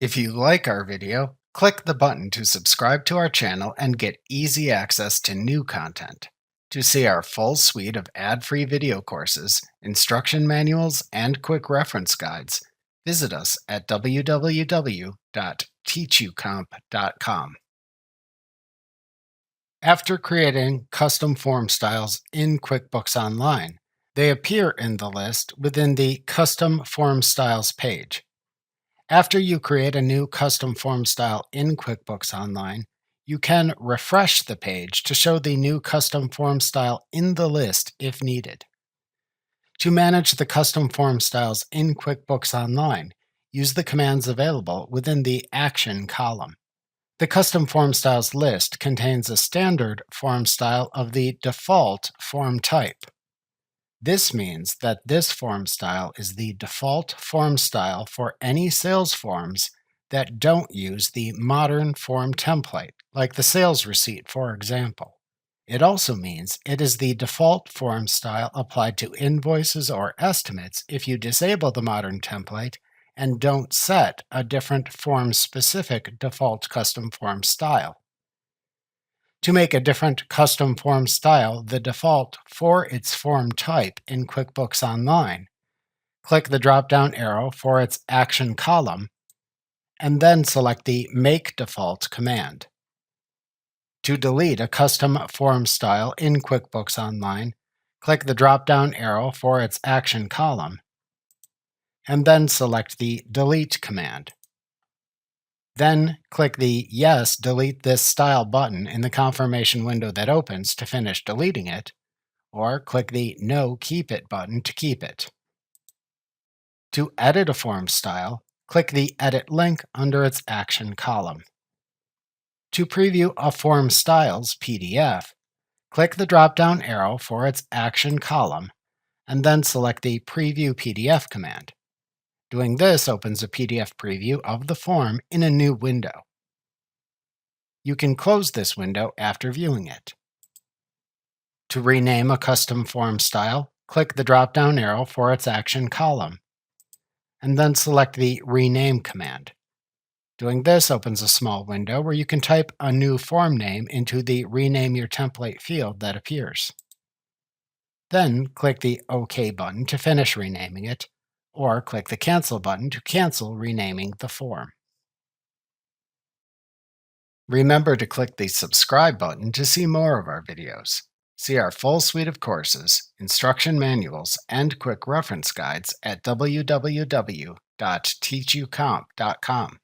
If you like our video, click the button to subscribe to our channel and get easy access to new content. To see our full suite of ad-free video courses, instruction manuals, and quick reference guides, visit us at www.teachucomp.com. After creating custom form styles in QuickBooks Online, they appear in the list within the Custom Form Styles page. After you create a new custom form style in QuickBooks Online, you can refresh the page to show the new custom form style in the list if needed. To manage the custom form styles in QuickBooks Online, use the commands available within the Action column. The custom form styles list contains a standard form style of the default form type. This means that this form style is the default form style for any sales forms that don't use the modern form template, like the sales receipt, for example. It also means it is the default form style applied to invoices or estimates if you disable the modern template and don't set a different form-specific default custom form style. To make a different custom form style the default for its form type in QuickBooks Online, click the drop-down arrow for its Action column, and then select the Make Default command. To delete a custom form style in QuickBooks Online, click the drop-down arrow for its Action column, and then select the Delete command. Then click the Yes, Delete This Style button in the confirmation window that opens to finish deleting it, or click the No, Keep It button to keep it. To edit a form style, click the Edit link under its Action column. To preview a form styles PDF, click the drop-down arrow for its Action column, and then select the Preview PDF command. Doing this opens a PDF preview of the form in a new window. You can close this window after viewing it. To rename a custom form style, click the drop-down arrow for its Action column, and then select the Rename command. Doing this opens a small window where you can type a new form name into the Rename Your Template field that appears. Then click the OK button to finish renaming it, or click the Cancel button to cancel renaming the form. Remember to click the subscribe button to see more of our videos. See our full suite of courses, instruction manuals, and quick reference guides at www.teachucomp.com.